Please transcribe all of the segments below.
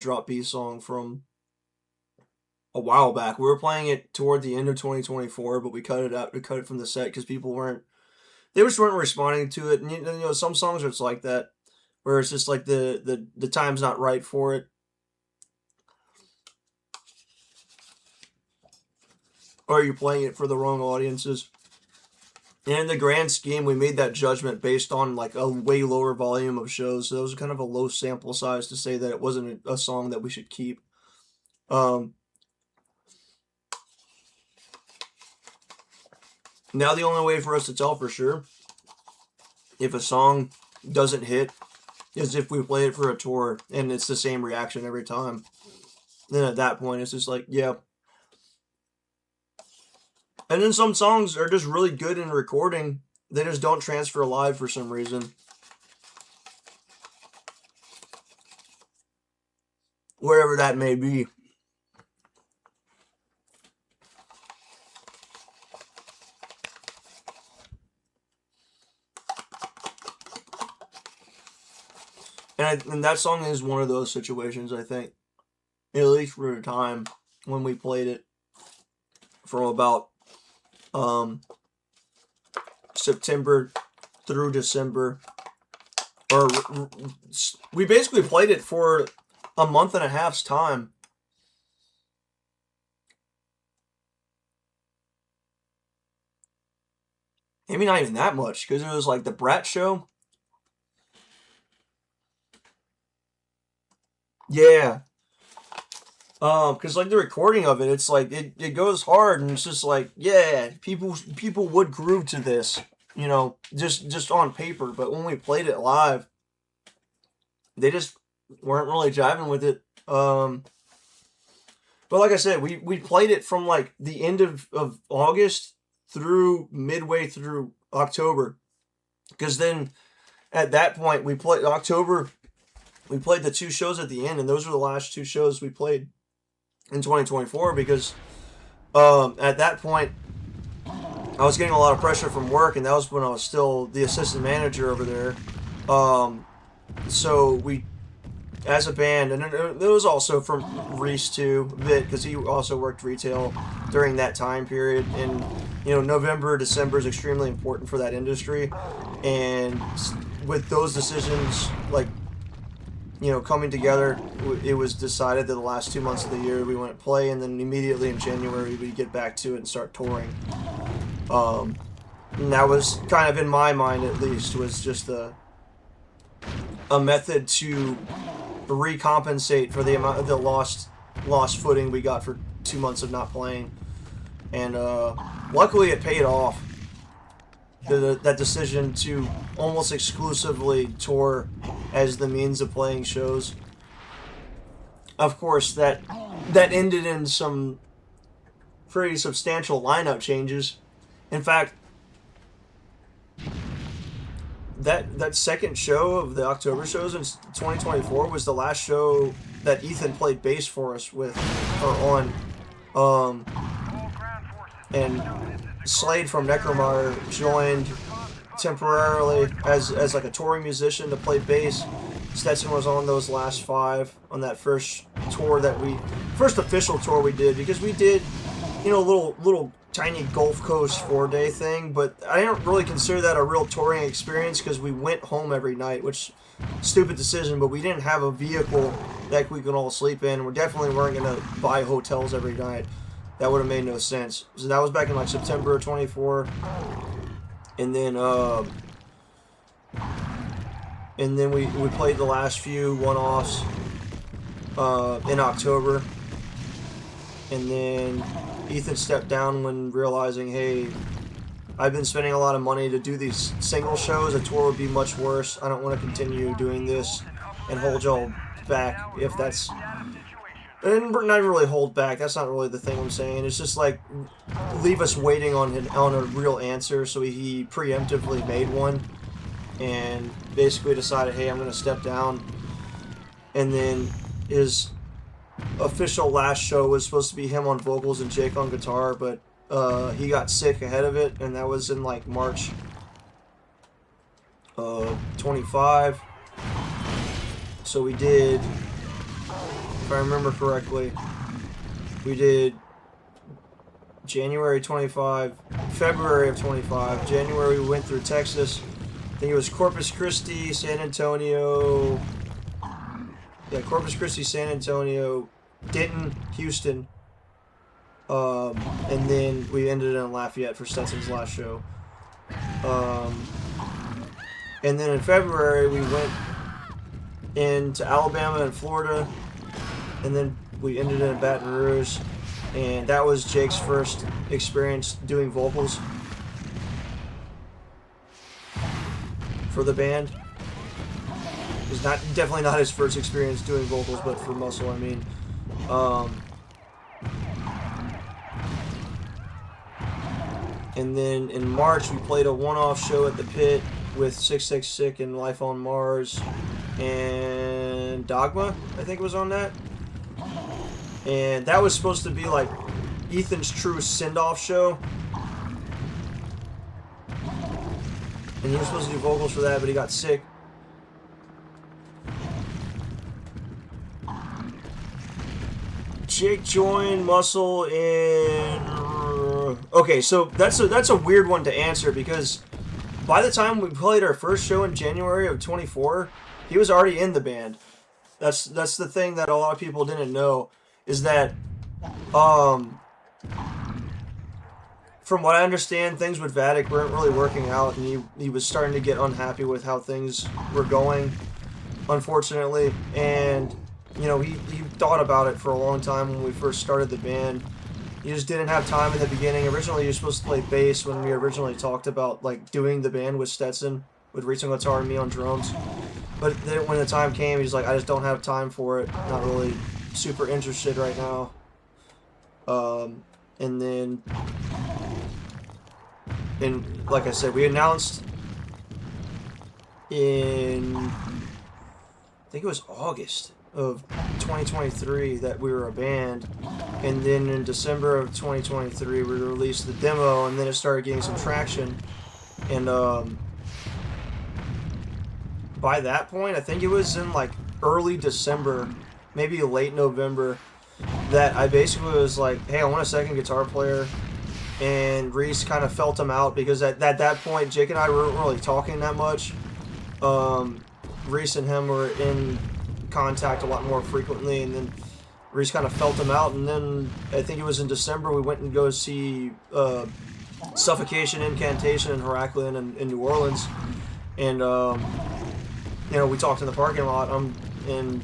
Drop B song from a while back. We were playing it toward the end of 2024, but we cut it out. We cut it from the set because people weren't. They just weren't responding to it. And you know, some songs are just like that, where it's just like the time's not right for it, or you're playing it for the wrong audiences. And in the grand scheme, we made that judgment based on like a way lower volume of shows. So it was kind of a low sample size to say that it wasn't a song that we should keep. Um, Now the only way for us to tell for sure if a song doesn't hit is if we play it for a tour and it's the same reaction every time. Then at that point, it's just like, yeah. And then some songs are just really good in recording. They just don't transfer live for some reason. Wherever that may be. And that song is one of those situations, I think. At least for a time when we played it from about September through December. Or we basically played it for a month and a half's time. Maybe not even that much, because it was like the Brat Show. Yeah. Because like the recording of it, it's like it goes hard, and it's just like, yeah, people would groove to this, you know, just on paper. But when we played it live, they just weren't really jiving with it. But like I said, we played it from like the end of August through midway through October, because then at that point we played October. We played the two shows at the end, and those were the last two shows we played in 2024 because at that point I was getting a lot of pressure from work, and that was when I was still the assistant manager over there. So we, as a band, and it was also from Reese too, a bit, because he also worked retail during that time period. And you know, November, December is extremely important for that industry, and with those decisions, like, you know, coming together, it was decided that the last 2 months of the year we wouldn't play, and then immediately in January we'd get back to it and start touring. And that was kind of, in my mind at least, was just a method to recompensate for the amount of the lost footing we got for 2 months of not playing. And luckily it paid off. That decision to almost exclusively tour as the means of playing shows. Of course, that ended in some pretty substantial lineup changes. In fact, that second show of the October shows in 2024 was the last show that Ethan played bass for us with, or on. And Slade from Necromar joined temporarily as like a touring musician to play bass. Stetson was on those last five on that first official tour we did, because we did, you know, a little tiny Gulf Coast 4-day thing, but I didn't really consider that a real touring experience because we went home every night, which stupid decision, but we didn't have a vehicle that we could all sleep in. We definitely weren't gonna buy hotels every night. That would have made no sense. So that was back in like September of 24. And then we played the last few one-offs in October. And then Ethan stepped down when realizing, hey, I've been spending a lot of money to do these single shows. A tour would be much worse. I don't want to continue doing this and hold y'all back if that's... And not really hold back. That's not really the thing I'm saying. It's just like leave us waiting on a real answer. So he preemptively made one, and basically decided, hey, I'm going to step down. And then his official last show was supposed to be him on vocals and Jake on guitar, but he got sick ahead of it, and that was in like March 25. So we did if I remember correctly. We did January 25, February of 25. January we went through Texas. I think it was Corpus Christi, San Antonio. Yeah, Corpus Christi, San Antonio, Denton, Houston. And then we ended in Lafayette for Stetson's last show. And then in February we went into Alabama and Florida, and then we ended in Baton Rouge, and that was Jake's first experience doing vocals for the band. It was definitely not his first experience doing vocals, but for Muscle, I mean. And then in March we played a one-off show at the Pit with Sick Sick Sick and Life on Mars, and Dogma, I think, was on that. And that was supposed to be like Ethan's true send-off show. And he was supposed to do vocals for that, but he got sick. Jake joined Muscle in... Okay, so that's a weird one to answer, because by the time we played our first show in January of 24, he was already in the band. That's the thing that a lot of people didn't know, is that from what I understand, things with Vatic weren't really working out, and he was starting to get unhappy with how things were going, unfortunately. And you know, he thought about it for a long time when we first started the band. He just didn't have time in the beginning. Originally, he was supposed to play bass when we originally talked about like doing the band with Stetson, with Reese on guitar and me on drums. But then when the time came, he's like, I just don't have time for it. Not really super interested right now. And then, like I said, we announced in, I think it was August of 2023 that we were a band, and then in December of 2023 we released the demo, and then it started getting some traction. And by that point, I think it was in like early December, maybe late November, that I basically was like, hey, I want a second guitar player. And Reese kind of felt him out, because at that point Jake and I weren't really talking that much. Reese and him were in contact a lot more frequently, and then Reese kind of felt him out. And then I think it was in December we went and go see Suffocation, Incantation, and Heraclean in New Orleans. And you know, we talked in the parking lot, and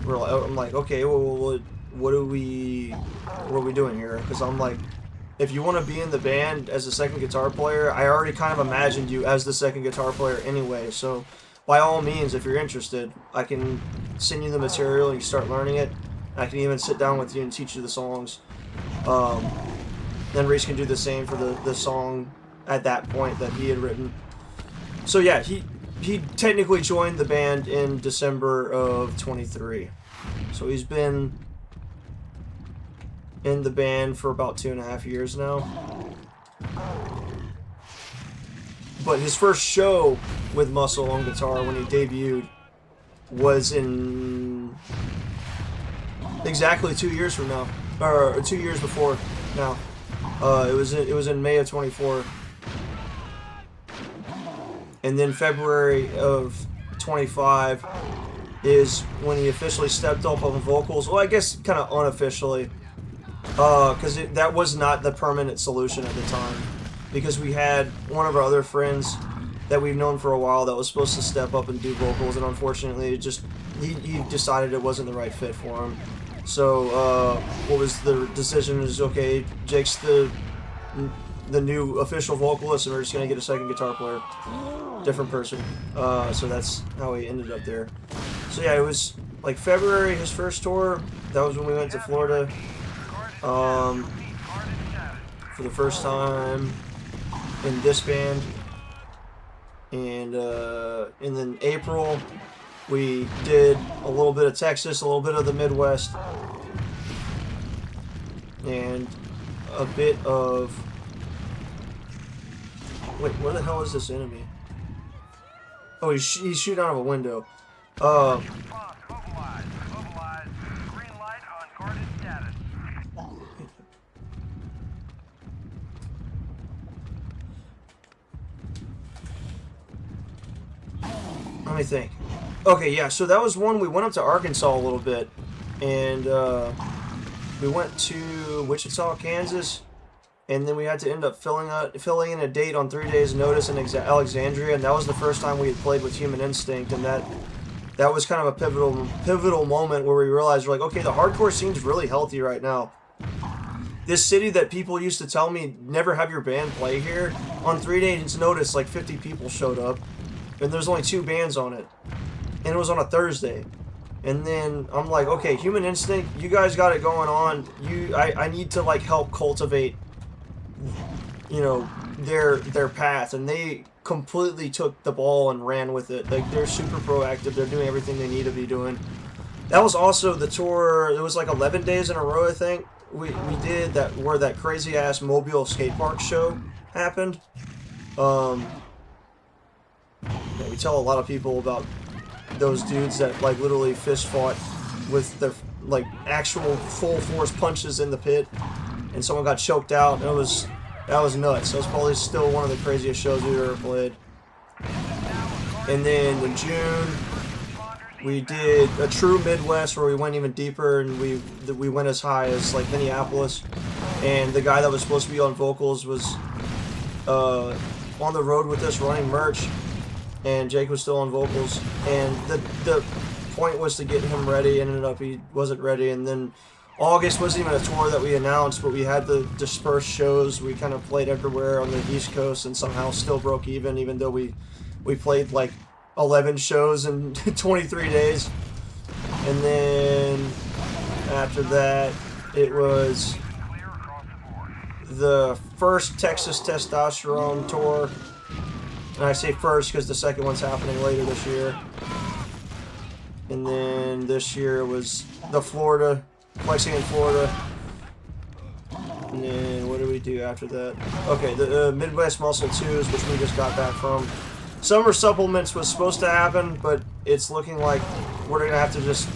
I'm like, okay, well, what are we doing here? Because I'm like, if you want to be in the band as a second guitar player, I already kind of imagined you as the second guitar player anyway, so by all means, if you're interested, I can send you the material and you start learning it. I can even sit down with you and teach you the songs. Then Reese can do the same for the song at that point that he had written. So yeah, he technically joined the band in December of 23. So he's been in the band for about 2.5 years now. But his first show with Muscle on guitar when he debuted was in exactly 2 years from now, or 2 years before now. It was in May of 24, and then February of 25 is when he officially stepped up on vocals. Well, I guess kind of unofficially, because that was not the permanent solution at the time. Because we had one of our other friends that we've known for a while that was supposed to step up and do vocals, and unfortunately, he decided it wasn't the right fit for him. So what was the decision is, okay, Jake's the new official vocalist, and we're just gonna get a second guitar player, different person. So that's how he ended up there. So yeah, it was like February, his first tour. That was when we went to Florida for the first time in this band. And then April, we did a little bit of Texas, a little bit of the Midwest, and a bit of... Wait, where the hell is this enemy? Oh, he's shooting out of a window. Let me think. Okay, yeah, so that was one. We went up to Arkansas a little bit, and we went to Wichita, Kansas, and then we had to end up filling in a date on 3 days' notice in Alexandria, and that was the first time we had played with Human Instinct, and that was kind of a pivotal moment where we realized, we're like, okay, the hardcore scene's really healthy right now. This city that people used to tell me, never have your band play here, on 3 days' notice, like 50 people showed up, and there's only 2 bands on it, and it was on a Thursday. And then I'm like, okay, Human Instinct, you guys got it going on. I need to like help cultivate, you know, their path, and they completely took the ball and ran with it. Like, they're super proactive. They're doing everything they need to be doing. That was also the tour. It was like 11 days in a row, I think. We did that where that crazy ass Mobile skate park show happened. Yeah, we tell a lot of people about those dudes that like literally fist fought with their like actual full force punches in the pit, and someone got choked out. That was nuts. That was probably still one of the craziest shows we've ever played. And then in June, we did a true Midwest where we went even deeper, and we went as high as like Minneapolis. And the guy that was supposed to be on vocals was on the road with us running merch, and Jake was still on vocals. And the point was to get him ready. Ended up he wasn't ready, and then August wasn't even a tour that we announced, but we had the dispersed shows. We kind of played everywhere on the East Coast and somehow still broke even though we played like 11 shows in 23 days. And then after that, it was the first Texas Testosterone tour. And I say first because the second one's happening later this year. And then this year was the Florida, flexing in Florida. And then what did we do after that? Okay, the Midwest Muscle 2s, which we just got back from. Summer Supplements was supposed to happen, but it's looking like we're going to have to just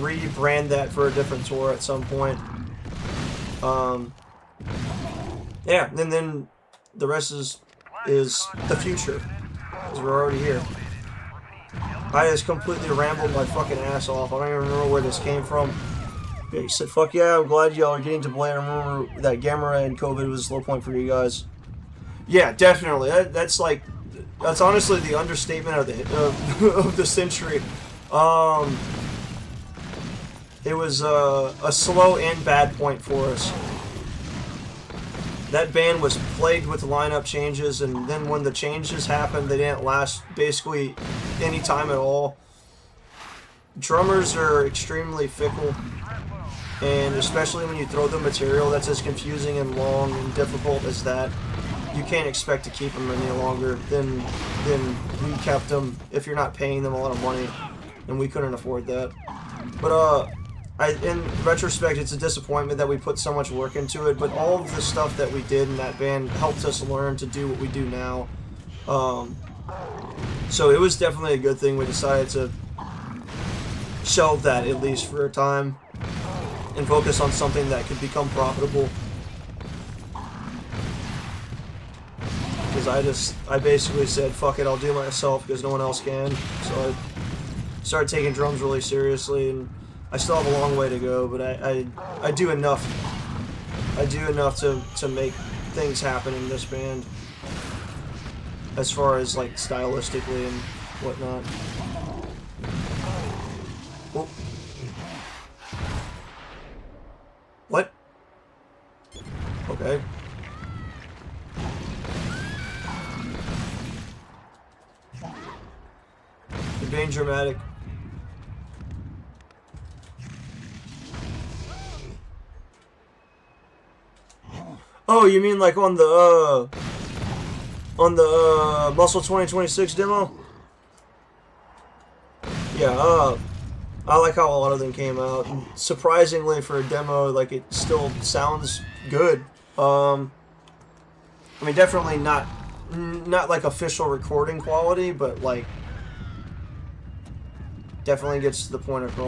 rebrand that for a different tour at some point. Yeah, and then the rest is the future, because we're already here. I just completely rambled my fucking ass off. I don't even remember where this came from. Yeah, he said, fuck yeah, I'm glad y'all are getting to play. I remember that Gamera and COVID was a low point for you guys. Yeah, definitely. That's honestly the understatement of the century. It was a slow and bad point for us. That band was plagued with lineup changes, and then when the changes happened, they didn't last basically any time at all. Drummers are extremely fickle, and especially when you throw the material that's as confusing and long and difficult as that, you can't expect to keep them any longer than we kept them if you're not paying them a lot of money, and we couldn't afford that. But in retrospect, it's a disappointment that we put so much work into it, but all of the stuff that we did in that band helped us learn to do what we do now. So it was definitely a good thing we decided to shelve that, at least for a time, and focus on something that could become profitable. Because I basically said, fuck it, I'll do it myself because no one else can. So I started taking drums really seriously, and I still have a long way to go, but I do enough. I do enough to make things happen in this band, as far as like stylistically and whatnot. Oh. What? Okay. You're being dramatic. Oh, you mean like on the Muscle 2026 demo? Yeah, I like how a lot of them came out. And surprisingly, for a demo, like, it still sounds good. I mean, definitely not like official recording quality, but like definitely gets to the point across.